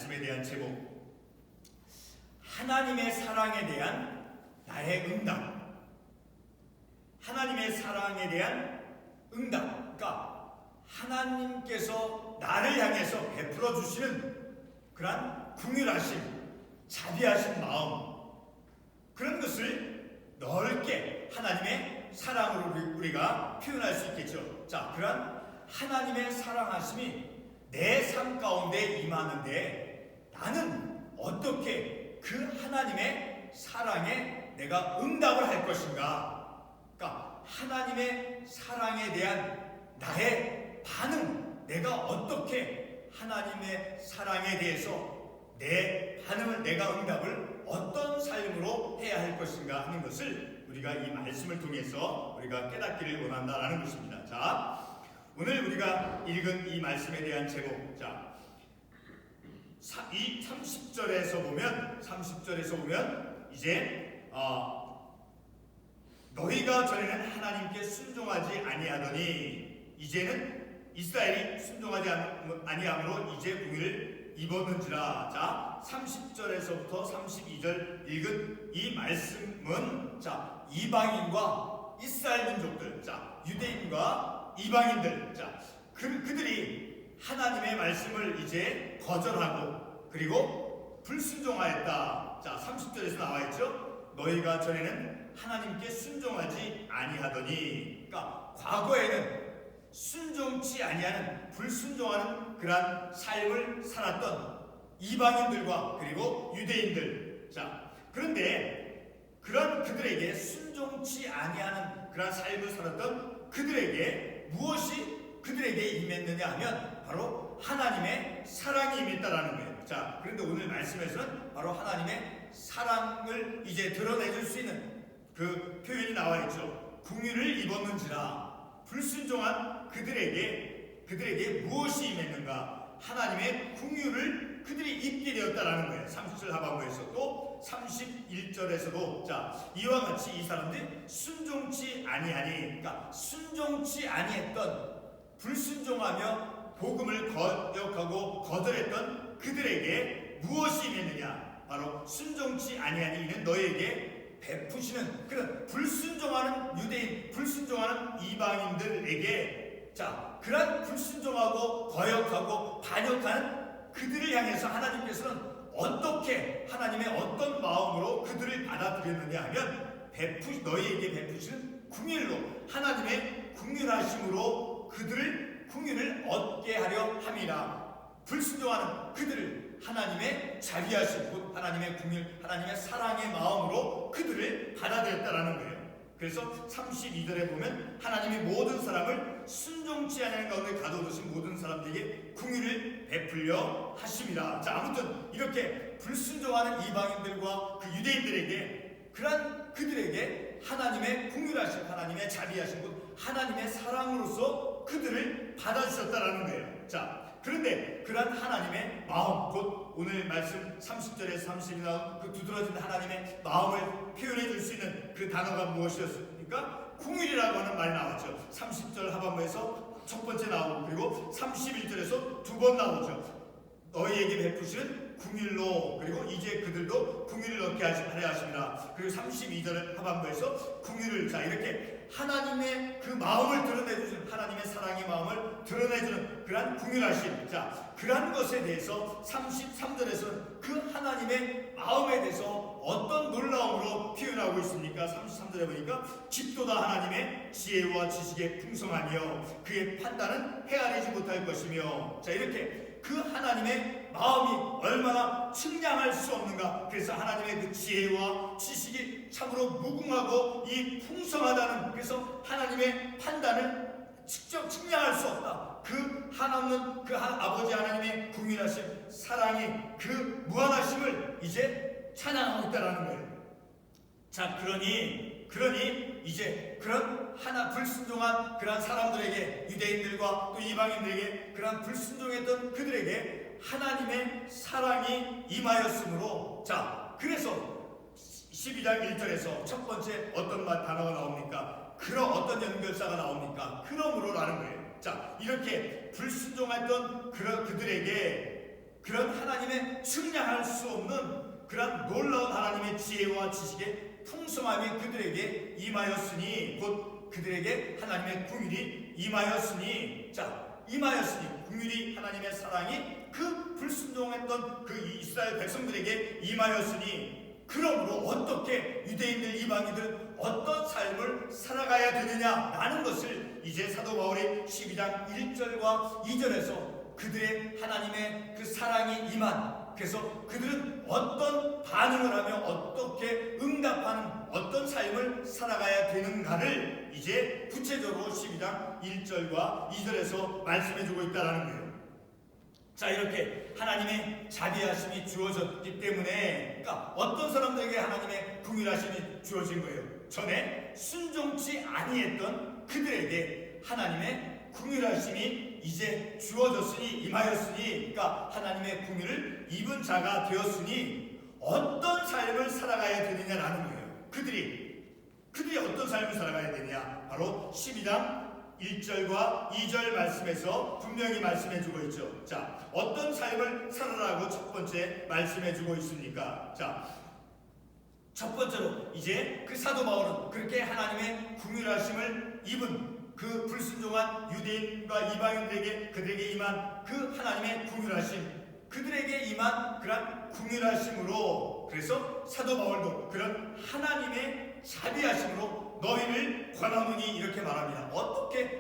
말씀에 대한 제목, 하나님의 사랑에 대한 나의 응답. 하나님의 사랑에 대한 응답. 그러니까 하나님께서 나를 향해서 베풀어 주시는 그러한 긍휼하심, 자비하신 마음, 그런 것을 넓게 하나님의 사랑으로 우리가 표현할 수 있겠죠. 자, 그러한 하나님의 사랑하심이 내 삶 가운데 임하는데 나는 어떻게 그 하나님의 사랑에 내가 응답을 할 것인가? 그러니까 하나님의 사랑에 대한 나의 반응, 내가 어떻게 하나님의 사랑에 대해서 내 반응을, 내가 응답을 어떤 삶으로 해야 할 것인가 하는 것을 우리가 이 말씀을 통해서 우리가 깨닫기를 원한다라는 것입니다. 자, 오늘 우리가 읽은 이 말씀에 대한 제목, 자, 이 30절에서 보면 이제 너희가 전에는 하나님께 순종하지 아니하더니 이제는 이스라엘이 순종하지 아니함으로 이제 공의를 입었는지라. 자, 30절에서부터 32절 읽은 이 말씀은, 자, 이방인과 이스라엘 민족들, 자, 유대인과 이방인들, 자, 그들이 하나님의 말씀을 이제 거절하고 그리고 불순종하였다. 자, 30절에서 나와 있죠. 너희가 전에는 하나님께 순종하지 아니하더니, 그러니까 과거에는 순종치 아니하는, 불순종하는 그러한 삶을 살았던 이방인들과 그리고 유대인들. 자, 그런데 그런 그들에게 순종치 아니하는 그러한 삶을 살았던 그들에게 무엇이 그들에게 임했느냐 하면 바로 하나님의 사랑이 임했다라는 거예요. 자, 그런데 오늘 말씀에서는 바로 하나님의 사랑을 이제 드러내줄 수 있는 그 표현이 나와 있죠. 긍휼을 입었는지라. 불순종한 그들에게 무엇이 임했는가? 하나님의 긍휼을 그들이 입게 되었다라는 거예요. 30절 하반부에서 또 31절에서도 자, 이와 같이 이 사람들이 순종치 아니하니, 그러니까 순종치 아니했던, 불순종하며 복음을 거역하고 거절했던 그들에게 무엇이 임했느냐? 바로 순종치 아니하니 이는 너에게 베푸시는, 그런 불순종하는 유대인, 불순종하는 이방인들에게, 자, 그런 불순종하고 거역하고 반역하는 그들을 향해서 하나님께서는 어떻게, 하나님의 어떤 마음으로 그들을 받아들였느냐 하면 너희에게 베푸시는 긍휼로, 하나님의 긍휼하심으로 그들을 긍휼을 얻게 하려 함이라. 불순종하는 그들을 하나님의 자비하심, 곧 하나님의 긍휼, 하나님의 사랑의 마음으로 그들을 받아들였다라는 거예요. 그래서 32절에 보면 하나님이 모든 사람을 순종치 않는 가운데 가둬두신 모든 사람들에게 긍휼을 베풀려 하심이라. 자, 아무튼 이렇게 불순종하는 이방인들과 그 유대인들에게, 그런 그들에게 하나님의 긍휼하심, 하나님의 자비하심, 곧 하나님의 사랑으로서 그들을 받아주셨다라는 거예요. 자, 그런데 그런 하나님의 마음, 곧 오늘 말씀 30절에서 30이 나온 그 두드러진 하나님의 마음을 표현해 줄 수 있는 그 단어가 무엇이었습니까? 긍휼이라고 하는 말이 나왔죠. 30절 하반부에서 첫 번째 나오고, 그리고 31절에서 두 번 나오죠. 너희에게 베푸시는 긍휼로, 그리고 이제 그들도 긍휼을 얻게 하려 하십니다. 그리고 32절 하반부에서 긍휼을, 자, 이렇게 하나님의 그 마음을 드러내주는, 하나님의 사랑의 마음을 드러내주는 그러한 긍휼하심, 자, 그러한 것에 대해서 33절에서는 그 하나님의 마음에 대해서 어떤 놀라움으로 표현하고 있습니까? 33절에 보니까 깊도다 하나님의 지혜와 지식의 풍성하며 그의 판단은 헤아리지 못할 것이며, 자, 이렇게 그 하나님의 마음이 얼마나 측량할 수 없는가. 그래서 하나님의 그 지혜와 지식이 참으로 무궁하고 이 풍성하다는, 그래서 하나님의 판단을 직접 측량할 수 없다. 그 한없는 그 아버지 하나님의 긍휼하심, 사랑이, 그 무한하심을 이제 찬양하고 있다는 거예요. 자, 그러니 이제 그런 불순종한 그런 사람들에게, 유대인들과 또 이방인들에게, 그런 불순종했던 그들에게 하나님의 사랑이 임하였으므로, 자, 그래서 12장 1절에서 첫 번째 어떤 단어가 나옵니까? 어떤 연결사가 나옵니까? 그러므로라는 거예요. 자, 이렇게 불순종했던 그들에게 그런 하나님의 측량할 수 없는 그런 놀라운 하나님의 지혜와 지식의 풍성함이 그들에게 임하였으니, 곧 그들에게 하나님의 긍휼이 임하였으니, 임하였으니, 긍휼이 하나님의 사랑이 그 불순종했던 그 이스라엘 백성들에게 임하였으니, 그러므로 어떻게 유대인들 이방인들은 어떤 삶을 살아가야 되느냐라는 것을 이제 사도 바울이 12장 1절과 2절에서 그들의 하나님의 그 사랑이 임한, 그래서 그들은 어떤 반응을 하며 어떻게 응답하는 어떤 삶을 살아가야 되는가를 이제 구체적으로 12장 1절과 2절에서 말씀해주고 있다는 거예요. 자, 이렇게 하나님의 자비하심이 주어졌기 때문에, 그러니까 어떤 사람들에게 하나님의 긍휼하심이 주어진 거예요. 전에 순종치 아니했던 그들에게 하나님의 긍휼하심이 이제 주어졌으니, 임하였으니, 그러니까 하나님의 긍휼을 입은 자가 되었으니 어떤 삶을 살아가야 되느냐라는 거예요. 그들이 어떤 삶을 살아가야 되느냐, 바로 12장 1절과 2절 말씀에서 분명히 말씀해주고 있죠. 자, 어떤 삶을 살아라고 첫 번째 말씀해주고 있습니까? 자, 첫 번째로 이제 그 사도 바울은 그렇게 하나님의 긍휼하심을 입은 그 불순종한 유대인과 이방인들에게 그들에게 임한 그 하나님의 긍휼하심, 그들에게 임한 그런 긍휼하심으로, 그래서 사도 바울도 그런 하나님의 자비하심으로 너희를 권하노니 이렇게 말합니다.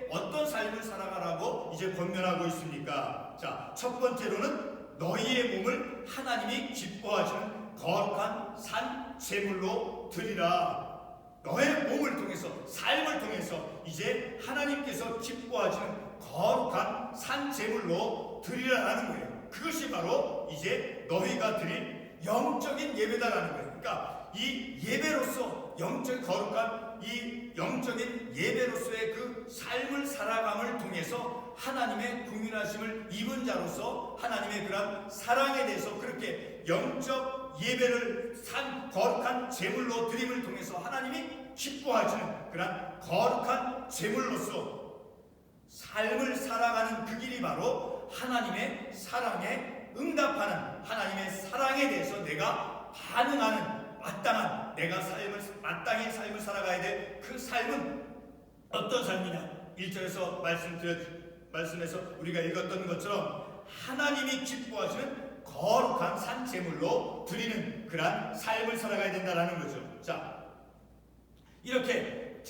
어떤 삶을 살아가라고 이제 권면하고 있습니까? 자, 첫 번째로는 너희의 몸을 하나님이 기뻐하시는 거룩한 산 제물로 드리라. 너의 몸을 통해서, 삶을 통해서 이제 하나님께서 기뻐하시는 거룩한 산 제물로 드리라는 거예요. 그것이 바로 이제 너희가 드릴 영적인 예배다라는 거예요. 그러니까 이 예배로서 영적 거룩한 이 영적인 예배로서의 그 삶을 살아감을 통해서 하나님의 긍휼하심을 입은 자로서 하나님의 그런 사랑에 대해서 그렇게 영적 예배를 산 거룩한 제물로 드림을 통해서 하나님이 기뻐하시는 그런 거룩한 제물로서 삶을 살아가는 그 길이 바로 하나님의 사랑에 응답하는, 하나님의 사랑에 대해서 내가 반응하는 마땅한, 내가 마땅히 삶을 살아가야 될 그 삶은 어떤 삶이냐? 1절에서 말씀에서 우리가 읽었던 것처럼 하나님이 기뻐하시는 거룩한 산 제물로 드리는 그러한 삶을 살아가야 된다라는 거죠. 자, 이렇게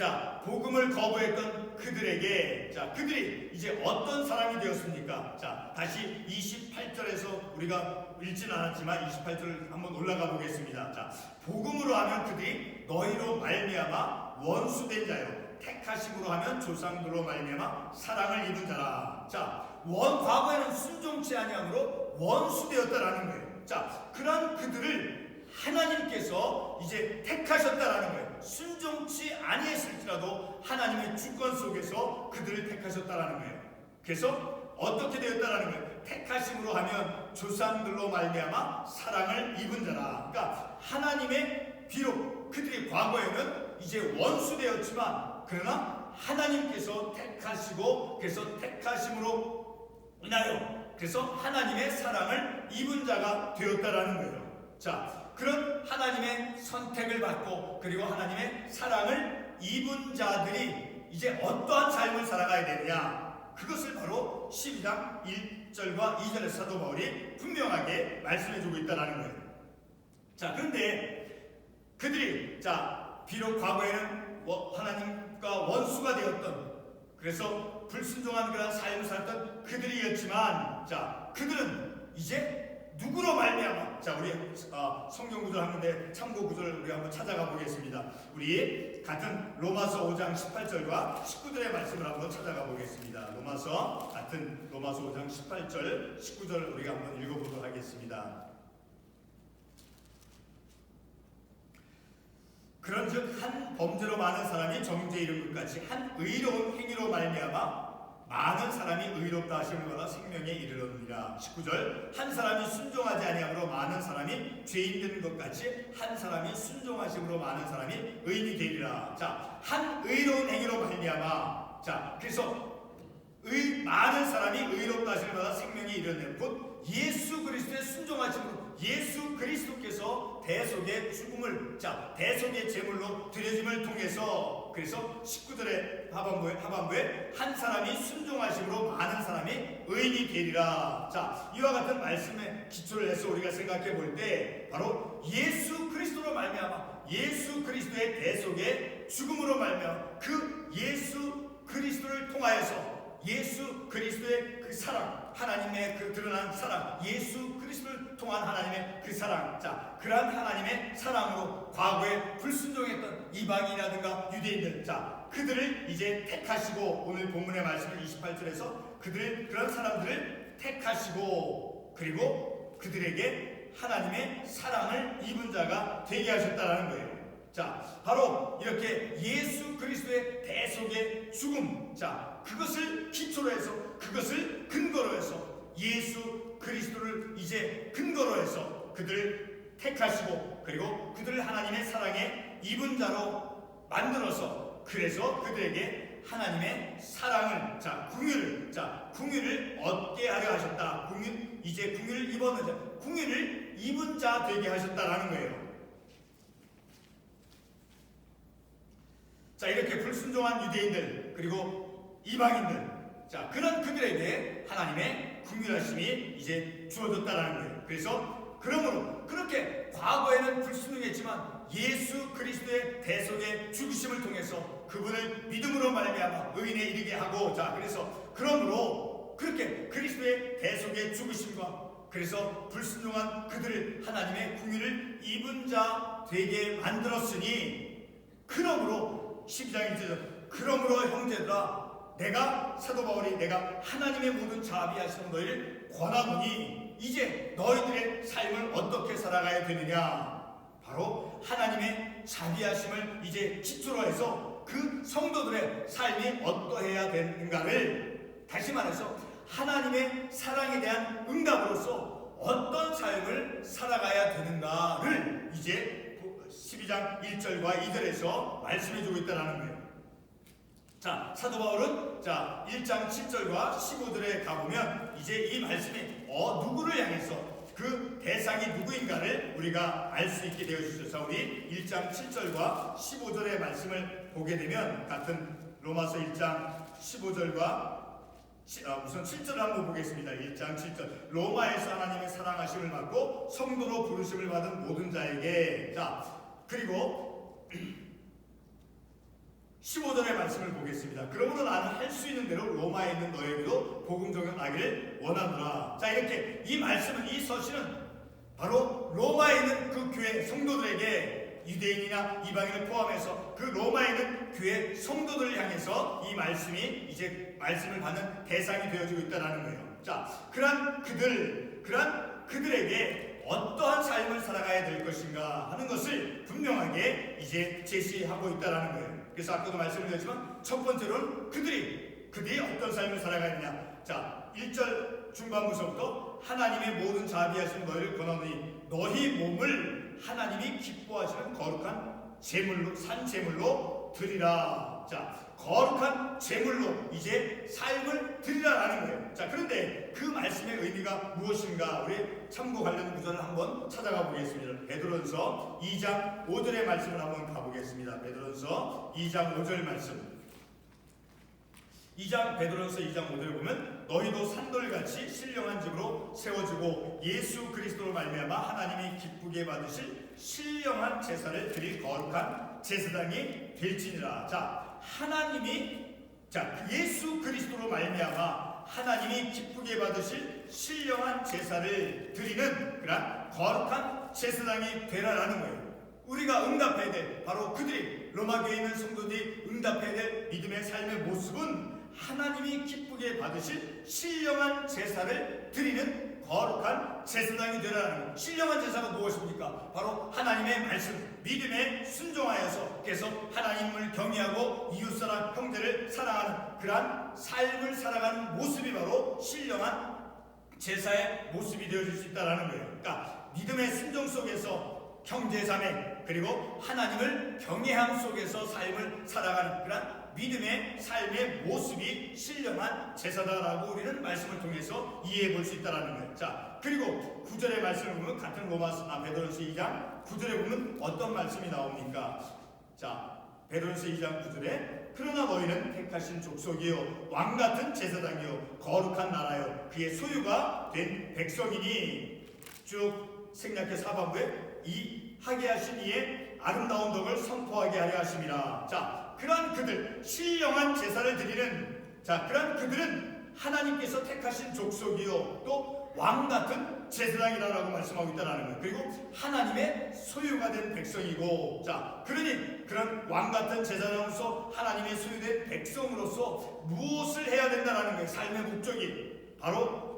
복음을 거부했던 그들에게, 그들이 이제 어떤 사람이 되었습니까? 자, 다시 28절에서 우리가 읽지는 않았지만 28절을 한번 올라가 보겠습니다. 자, 복음으로 하면 그들이 너희로 말미암아 원수된 자요, 택하심으로 하면 조상들로 말미암아 사랑을 입은 자라. 자, 과거에는 순종치 아니함으로 원수되었다라는 거예요. 자, 그런 그들을 하나님께서 이제 택하셨다라는 거예요. 순종치 아니했을지라도 하나님의 주권 속에서 그들을 택하셨다라는 거예요. 그래서 어떻게 되었다라는 거예요. 택하심으로 하면 조상들로 말미암아 사랑을 입은 자라. 그러니까 하나님의, 비록 그들이 과거에는 이제 원수되었지만 그러나 하나님께서 택하시고, 그래서 택하심으로 인하여 그래서 하나님의 사랑을 입은 자가 되었다라는 거예요. 자, 그런 하나님의 선택을 받고 그리고 하나님의 사랑을 입은 자들이 이제 어떠한 삶을 살아가야 되느냐, 그것을 바로 12장 1절과 2절의 사도 바울이 분명하게 말씀해주고 있다는 거예요. 자, 그런데 그들이 비록 과거에는 하나님과 원수가 되었던, 그래서 불순종한 그런 삶을 살았던 그들이었지만, 그들은 이제 누구로 말미암아? 우리 성경 구절 하는데 참고 구절을 우리 한번 찾아가 보겠습니다. 우리 같은 로마서 5장 18절과 19절의 말씀을 한번 찾아가 보겠습니다. 로마서 5장 18절, 19절 우리가 한번 읽어보도록 하겠습니다. 그런즉 한 범죄로 많은 사람이 정죄에 이른 것 같이 한 의로운 행위로 말미암아 많은 사람이 의롭다 하심을 받아 생명에 이르렀느니라. 19절, 한 사람이 순종하지 아니함으로 많은 사람이 죄인 된 것 같이 한 사람이 순종하심으로 많은 사람이 의인이 되리라. 한 의로운 행위로 말미암아, 그래서 많은 사람이 의롭다 하심을 받아 생명에 이르렀네. 곧 예수 그리스도의 순종하심으로 예수 그리스도께서 대속의 죽음을 대속의 제물로 드려짐을 통해서 그래서 식구들의 하반부에 한 사람이 순종하심으로 많은 사람이 의인이 되리라. 이와 같은 말씀에 기초를 해서 우리가 생각해 볼 때 바로 예수 그리스도로 말미암아 예수 그리스도의 대속의 죽음으로 말미암아 그 예수 그리스도를 통하여서 예수 그리스도의 그 사랑, 하나님의 그 드러난 사랑, 예수 그리스도를 통한 하나님의 그 사랑, 그러한 하나님의 사랑으로 과거에 불순종했던 이방인이라든가 유대인들, 그들을 이제 택하시고 오늘 본문의 말씀은 28절에서 그런 사람들을 택하시고 그리고 그들에게 하나님의 사랑을 입은 자가 되게 하셨다라는 거예요. 바로 이렇게 예수 그리스도의 대속의 죽음, 그것을 기초로 해서 그것을 근거로 해서 예수 그리스도를 이제 근거로 해서 그들을 택하시고 그리고 그들을 하나님의 사랑에 입은 자로 만들어서 그래서 그들에게 하나님의 사랑을 궁유를 얻게 하려 하셨다. 이제 궁유를 입었는 자, 궁유를 입은 자 되게 하셨다라는 거예요. 이렇게 불순종한 유대인들 그리고 이방인들 그런 그들에게 하나님의 긍휼하심이 이제 주어졌다라는 거예요. 그래서 그러므로 그렇게 과거에는 불순종했지만 예수 그리스도의 대속의 죽으심을 통해서 그분을 믿음으로 말미암아 의인에 이르게 하고 그래서 그러므로 그렇게 그리스도의 대속의 죽으심과 그래서 불순종한 그들을 하나님의 긍휼을 입은 자 되게 만들었으니 그러므로 12장 1절 그러므로 형제들아 내가 사도 바울이 내가 하나님의 모든 자비하시는 너희를 권하노니 이제 너희들의 삶을 어떻게 살아가야 되느냐 바로 하나님의 자비하심을 이제 기초로 해서 그 성도들의 삶이 어떠해야 되는가를 다시 말해서 하나님의 사랑에 대한 응답으로서 어떤 삶을 살아가야 되는가를 이제 12장 1절과 2절에서 말씀해주고 있다는 거예요. 사도 바울은 1장 7절과 15절에 가보면 이제 이 말씀이 누구를 향해서 그 대상이 누구인가를 우리가 알 수 있게 되어 있어서 우리 1장 7절과 15절의 말씀을 보게 되면 같은 로마서 1장 15절과 우선 7절을 한번 보겠습니다. 1장 7절 로마에서 하나님의 사랑하심을 받고 성도로 부르심을 받은 모든 자에게 그리고 15절의 말씀을 보겠습니다. 그러므로 나는 할 수 있는 대로 로마에 있는 너에게도 복음 전하기를 원하노라. 이렇게 이 말씀은 이 서신은 바로 로마에 있는 그 교회 성도들에게 유대인이나 이방인을 포함해서 그 로마에 있는 교회 성도들을 향해서 이 말씀이 이제 말씀을 받는 대상이 되어지고 있다는 거예요. 그러한 그들에게 어떠한 삶을 살아가야 될 것인가 하는 것을 분명하게 이제 제시하고 있다는 거예요. 그래서 아까도 말씀드렸지만 첫 번째로는 그들이 어떤 삶을 살아가야 되냐. 1절 중반부서부터 하나님의 모든 자비하신 너희를 권하노니 너희 몸을 하나님이 기뻐하시는 거룩한 제물로 산 제물로 드리라. 거룩한 제물로 이제 삶을 드리라라는 거예요. 그런데 그 말씀의 의미가 무엇인가 우리 참고 관련 구절을 한번 찾아가 보겠습니다. 베드로전서 2장 5절의 말씀을 한번 가보겠습니다. 베드로전서 2장 5절 말씀. 베드로전서 2장 5절에 보면 너희도 산돌같이 신령한 집으로 세워지고 예수 그리스도로 말미암아 하나님이 기쁘게 받으실 신령한 제사를 드릴 거룩한 제사장이 될지니라. 하나님이 예수 그리스도로 말미암아 하나님이 기쁘게 받으실 신령한 제사를 드리는 그런 거룩한 제사장이 되라라는 거예요. 우리가 응답해야 될 바로 그들이 로마 교회에 있는 성도들이 응답해야 될 믿음의 삶의 모습은 하나님이 기쁘게 받으실 신령한 제사를 드리는 거룩한 제사장이 되라는 거예요. 신령한 제사가 무엇입니까? 바로 하나님의 말씀, 믿음에 순종하여서 계속 하나님을 경외하고 이웃사람 형제를 사랑하는 그러한 삶을 살아가는 모습이 바로 신령한 제사의 모습이 되어질 수 있다는 거예요. 그러니까 믿음의 순종 속에서 형제자매 그리고 하나님을 경외함 속에서 삶을 살아가는 그런 믿음의 삶의 모습이 신령한 제사다라고 우리는 말씀을 통해서 이해해 볼 수 있다는 거예요. 자, 그리고 9절의 말씀을 보면 같은 베드로전서 2장 9절에 보면 어떤 말씀이 나옵니까? 자, 베드로전서 2장 9절에 그러나 너희는 택하신 족속이요 왕같은 제사장이요 거룩한 나라요 그의 소유가 된 백성이니, 쭉 생략해서 하반부에 이 하게 하신 이의 아름다운 덕을 선포하게 하려 하심이라. 자, 그러한 그들, 신령한 제사를 드리는, 자, 그러한 그들은 하나님께서 택하신 족속이요 또 왕같은 제사장이라고 말씀하고 있다는 거예요. 그리고 하나님의 소유가 된 백성이고, 자, 그러니 그런 왕같은 제사장으로서 하나님의 소유된 백성으로서 무엇을 해야 된다는 거예요. 삶의 목적이 바로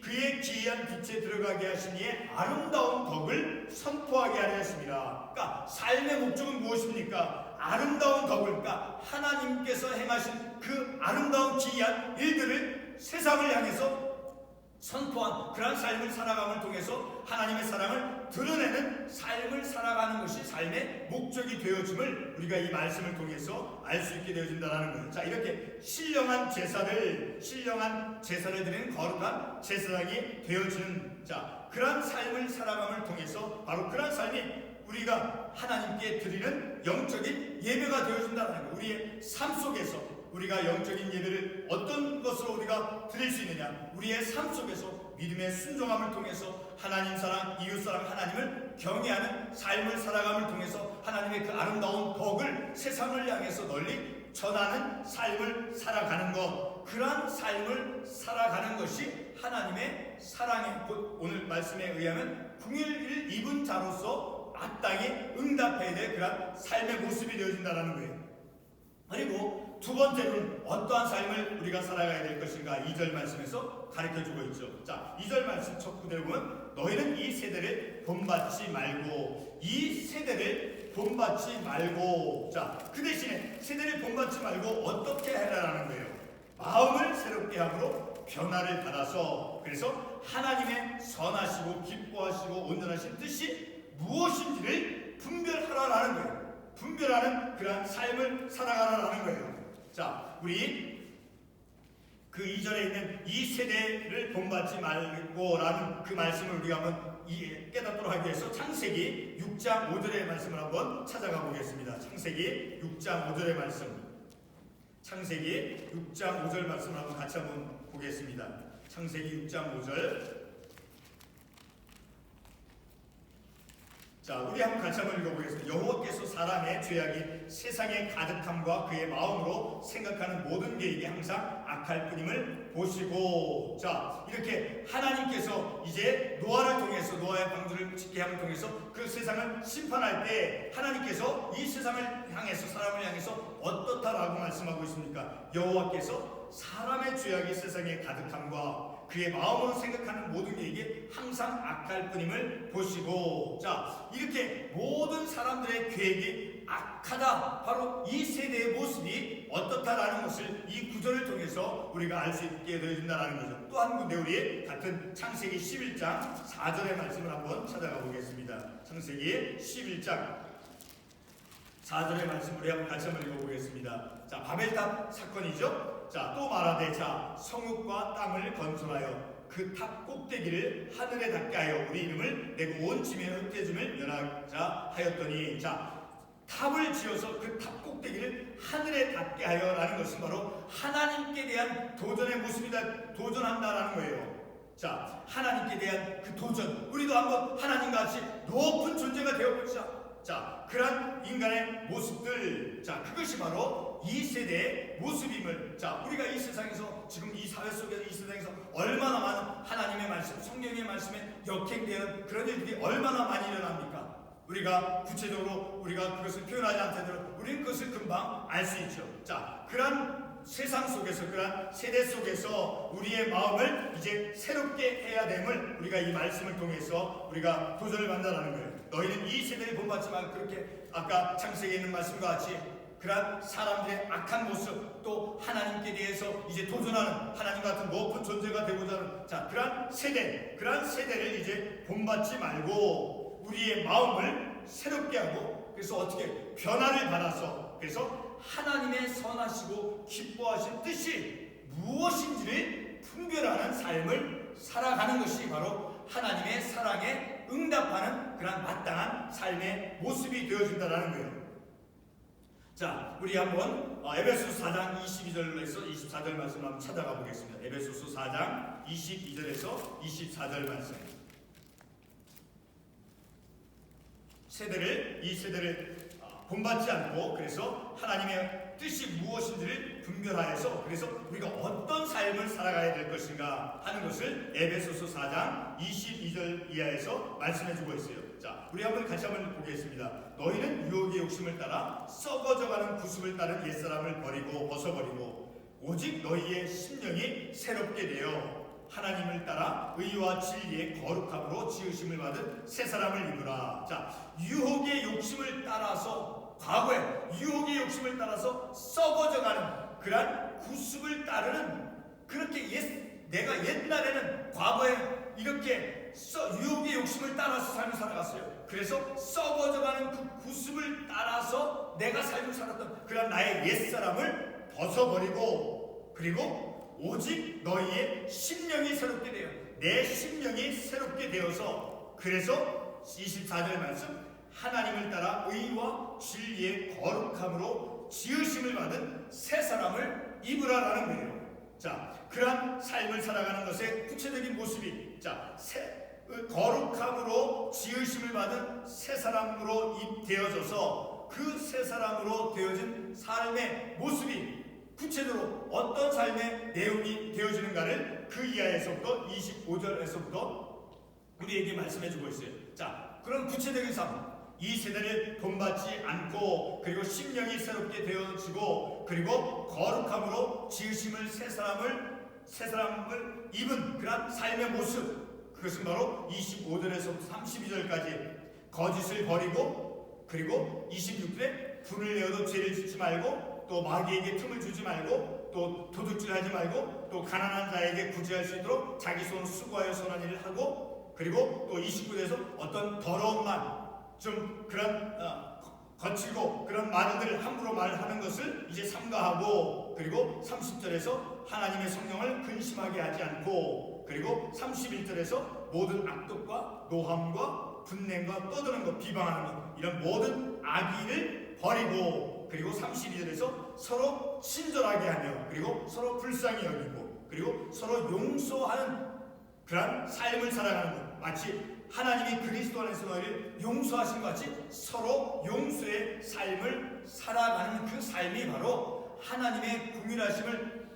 그의 기이한 빛에 들어가게 하신 이의 아름다운 덕을 선포하게 하려 했습니다. 그러니까 삶의 목적은 무엇입니까? 아름다운 덕을, 그러니까 하나님께서 행하신 그 아름다운 기이한 일들을 세상을 향해서 선포한 그런 삶을 살아감을 통해서 하나님의 사랑을 드러내는 삶을 살아가는 것이 삶의 목적이 되어짐을 우리가 이 말씀을 통해서 알 수 있게 되어진다는 거예요. 자, 이렇게 신령한 제사를 드리는 거룩한 제사장이 되어지는, 자, 그런 삶을 살아감을 통해서 바로 그런 삶이 우리가 하나님께 드리는 영적인 예배가 되어진다는 거예요. 우리의 삶 속에서 우리가 영적인 예배를 어떤 것으로 우리가 드릴 수 있느냐? 우리의 삶 속에서 믿음의 순종함을 통해서 하나님 사랑, 이웃 사랑, 하나님을 경외하는 삶을 살아감을 통해서 하나님의 그 아름다운 덕을 세상을 향해서 널리 전하는 삶을 살아가는 것, 그러한 삶을 살아가는 것이 하나님의 사랑의, 곧 오늘 말씀에 의하면 궁일을 입은 자로서 마땅히 응답해야 될 그러한 삶의 모습이 되어진다는 거예요. 그리고 두 번째로는 어떠한 삶을 우리가 살아가야 될 것인가 2절 말씀에서 가르쳐주고 있죠. 자, 2절 말씀 첫 구절에 보면 너희는 이 세대를 본받지 말고, 이 세대를 본받지 말고, 자, 그 대신에 세대를 본받지 말고 어떻게 해라라는 거예요. 마음을 새롭게 함으로 변화를 받아서, 그래서 하나님의 선하시고 기뻐하시고 온전하신 뜻이 무엇인지를 분별하라라는 거예요. 분별하는 그러한 삶을 살아가라라는 거예요. 자, 우리 그 2절에 있는 이 세대를 본받지 말고라는 그 말씀을 우리가 한번 깨닫도록 하기 위해서 창세기 6장 5절의 말씀을 한번 찾아가 보겠습니다. 창세기 6장 5절의 말씀, 창세기 6장 5절 말씀을 한번 같이 한번 보겠습니다. 창세기 6장 5절. 자, 우리 한번 같이 한번 읽어보겠습니다. 여호와께서 사람의 죄악이 세상에 가득함과 그의 마음으로 생각하는 모든 계획이 항상 악할 뿐임을 보시고, 자, 이렇게 하나님께서 이제 노아를 통해서, 노아의 방주를 짓게 함을 통해서 그 세상을 심판할 때 하나님께서 이 세상을 향해서, 사람을 향해서 어떻다라고 말씀하고 있습니까? 여호와께서 사람의 죄악이 세상에 가득함과 그의 마음으로 생각하는 모든 계획이 항상 악할 뿐임을 보시고, 자, 이렇게 모든 사람들의 계획이 악하다, 바로 이 세대의 모습이 어떻다라는 것을 이 구절을 통해서 우리가 알 수 있게 되어진다는 거죠. 또 한 군데 우리 같은 창세기 11장 4절의 말씀을 한번 찾아가 보겠습니다. 창세기 11장 4절의 말씀을 우리 한번 같이 한번 읽어보겠습니다. 자, 바벨탑 사건이죠. 자, 또 말하되, 자, 성읍과 땅을 건설하여 그 탑 꼭대기를 하늘에 닿게 하여 우리 이름을 내고 온 짐의 흩어짐을 면하자 하였더니, 자, 탑을 지어서 그 탑 꼭대기를 하늘에 닿게 하여라는 것은 바로 하나님께 대한 도전의 모습이다, 도전한다라는 거예요. 자, 하나님께 대한 그 도전, 우리도 한번 하나님과 같이 높은 존재가 되어보자. 자, 그런 인간의 모습들, 자, 그것이 바로 이 세대의 모습임을, 자, 우리가 이 세상에서, 지금 이 사회 속에서, 이 세상에서 얼마나 많은 하나님의 말씀, 성령의 말씀에 역행되는 그런 일들이 얼마나 많이 일어납니까? 우리가 구체적으로 우리가 그것을 표현하지 않더라도 우리는 그것을 금방 알 수 있죠. 자, 그런 세상 속에서, 그런 세대 속에서 우리의 마음을 이제 새롭게 해야 됨을 우리가 이 말씀을 통해서 우리가 도전을 받는다는 거예요. 너희는 이 세대를 본받지 말고, 그렇게 아까 창세기에 있는 말씀과 같이 그러한 사람들의 악한 모습, 또 하나님께 대해서 이제 도전하는 하나님 같은 높은 존재가 되고자 하는, 자, 그러한 세대를 이제 본받지 말고 우리의 마음을 새롭게 하고, 그래서 어떻게 변화를 받아서, 그래서 하나님의 선하시고 기뻐하신 뜻이 무엇인지를 분별하는 삶을 살아가는 것이 바로 하나님의 사랑에 응답하는 그런 마땅한 삶의 모습이 되어진다는 거예요. 자, 우리 한번 에베소서 4장 22절에서 24절 말씀 한번 찾아가 보겠습니다. 에베소서 4장 22절에서 24절 말씀. 이 세대를 본받지 않고, 그래서 하나님의 뜻이 무엇인지를 분별하여서, 그래서 우리가 어떤 삶을 살아가야 될 것인가 하는 것을 에베소서 4장 22절 이하에서 말씀해 주고 있어요. 자, 우리 같이 한번 보겠습니다. 너희는 유혹의 욕심을 따라 썩어져가는 구습을 따른 옛사람을 벗어버리고 오직 너희의 심령이 새롭게 되어 하나님을 따라 의와 진리의 거룩함으로 지으심을 받은 새 사람을 입으라. 자, 유혹의 욕심을 따라서, 과거에 유혹의 욕심을 따라서 썩어져가는 그러한 구습을 따르는, 그렇게 내가 옛날에는 과거에 이렇게 유혹의 욕심을 따라서 삶을 살아갔어요. 그래서 썩어져가는 그 구습을 따라서 내가 삶을 살았던 그런 나의 옛사람을 벗어버리고, 그리고 오직 너희의 심령이 새롭게 되어, 내 심령이 새롭게 되어서, 그래서 24절 말씀, 하나님을 따라 의와 진리의 거룩함으로 지으심을 받은 새 사람을 입으라라는 거예요. 자, 그러한 삶을 살아가는 것의 구체적인 모습이, 자, 거룩함으로 지으심을 받은 새 사람으로 되어져서 그 새 사람으로 되어진 삶의 모습이 구체적으로 어떤 삶의 내용이 되어지는가를 그 이하에서부터 25절에서부터 우리에게 말씀해주고 있어요. 자, 그런 구체적인 삶, 이 세대를 본받지 않고, 그리고 심령이 새롭게 되어지고, 그리고 거룩함으로 지으심을 새 사람을 입은 그런 삶의 모습, 그것은 바로 25절에서부터 32절까지 거짓을 버리고, 그리고 26절에 분을 내어도 죄를 짓지 말고, 또 마귀에게 틈을 주지 말고, 또 도둑질하지 말고, 또 가난한 자에게 구제할 수 있도록 자기 손으로 수고하여 선한 일을 하고, 그리고 또 29절에서 어떤 더러운 말, 좀 그런 거칠고 그런 말들을 함부로 말하는 것을 이제 삼가하고, 그리고 30절에서 하나님의 성령을 근심하게 하지 않고, 그리고 31절에서 모든 악독과 노함과 분냄과 떠드는 것, 비방하는 것, 이런 모든 악의를 버리고, 그리고 32절에서 서로 친절하게 하며, 그리고 서로 불쌍히 여기고, 그리고 서로 용서하는 그런 삶을 살아가는 것, 마치 하나님이 그리스도 안에서 너희를 용서하신 것 같이 서로 용서의 삶을 살아가는 그 삶이 바로 하나님의 긍휼하심을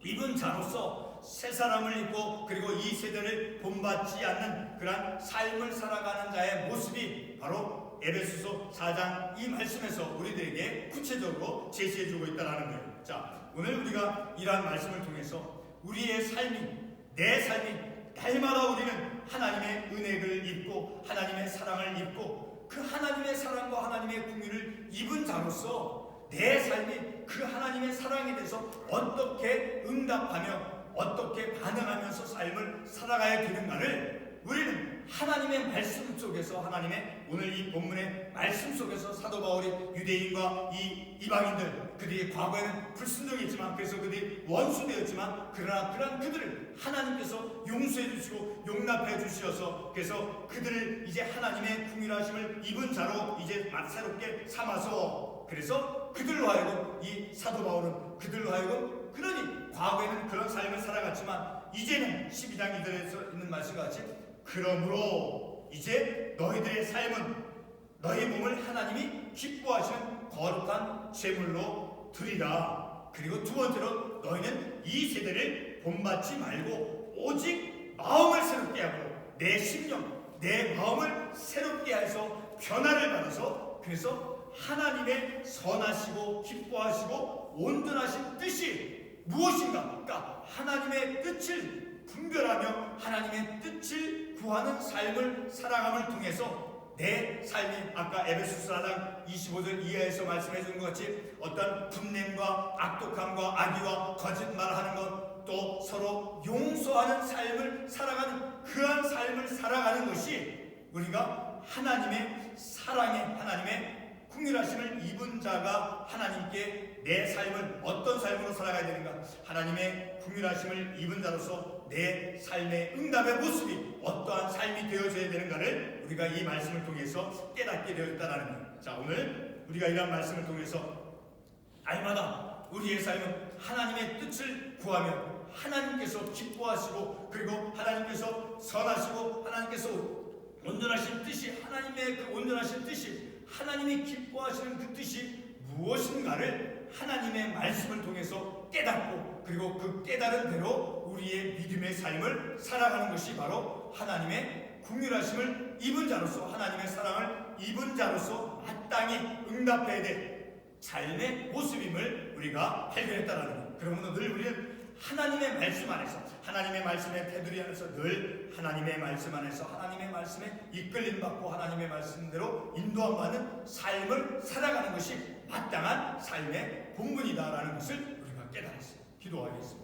입은 자로서 새 사람을 입고, 그리고 이 세대를 본받지 않는 그런 삶을 살아가는 자의 모습이 바로 에베소서 4장 이 말씀에서 우리들에게 구체적으로 제시해주고 있다는 거예요. 자, 오늘 우리가 이러한 말씀을 통해서 우리의 삶이, 내 삶이 날마다 우리는 하나님의 은혜를 입고 하나님의 사랑을 입고, 그 하나님의 사랑과 하나님의 긍휼을 입은 자로서 내 삶이 그 하나님의 사랑에 대해서 어떻게 응답하며 어떻게 반응하면서 삶을 살아가야 되는가를 우리는 하나님의 말씀 속에서, 하나님의 오늘 이 본문의 말씀 속에서 사도 바울이 유대인과 이 이방인들, 그들이 과거에는 불순종했지만, 그래서 그들이 원수되었지만, 그러나 그런 그들을 하나님께서 용서해 주시고 용납해 주셔서, 그래서 그들을 이제 하나님의 긍휼하심을 입은 자로 이제 새롭게 삼아서, 그래서 그들로 하여금, 이 사도 바울은 그들로 하여금, 그러니 과거에는 그런 삶을 살아갔지만 이제는 12장 2절에서 있는 말씀과 같이, 그러므로 이제 너희들의 삶은 너희 몸을 하나님이 기뻐하시는 거룩한 제물로 드리라. 그리고 두 번째로, 너희는 이 세대를 본받지 말고 오직 마음을 새롭게 하고 내 심령, 내 마음을 새롭게 해서 변화를 받아서, 그래서 하나님의 선하시고 기뻐하시고 온전하신 뜻이 무엇인가, 그러니까 하나님의 뜻을 분별하며 하나님의 뜻을 구하는 삶을 살아감을 통해서 내 삶이 아까 에베소서 4장 25절 이하에서 말씀해 준 것 같이 어떤 분냄과 악독함과 악의와 거짓말하는 것, 또 서로 용서하는 삶을 살아가는 그러한 삶을 살아가는 것이 우리가 하나님의 사랑에, 하나님의 긍휼하심을 입은 자가 하나님께 내 삶을 어떤 삶으로 살아가야 되는가, 하나님의 긍휼하심을 입은 자로서 내 삶의 응답의 모습이 어떠한 삶이 되어져야 되는가를 우리가 이 말씀을 통해서 깨닫게 되었다라는 것. 자, 오늘 우리가 이러한 말씀을 통해서 날마다 우리의 삶은 하나님의 뜻을 구하며 하나님께서 기뻐하시고, 그리고 하나님께서 선하시고, 하나님께서 온전하신 뜻이, 하나님의 그 온전하신 뜻이, 하나님이 기뻐하시는 그 뜻이 무엇인가를 하나님의 말씀을 통해서 깨닫고, 그리고 그 깨달은 대로 우리의 믿음의 삶을 살아가는 것이 바로 하나님의 긍휼하심을 입은 자로서, 하나님의 사랑을 입은 자로서 마땅히 응답해야 될 삶의 모습임을 우리가 발견했다라는 것. 그러므로 늘 우리는 하나님의 말씀 안에서, 하나님의 말씀의 테두리 안에서, 늘 하나님의 말씀 안에서 하나님의 말씀에 이끌림 받고 하나님의 말씀대로 인도함 받는 삶을 살아가는 것이 마땅한 삶의 본분이다라는 것을 우리가 깨달았어요. 기도하겠습니다.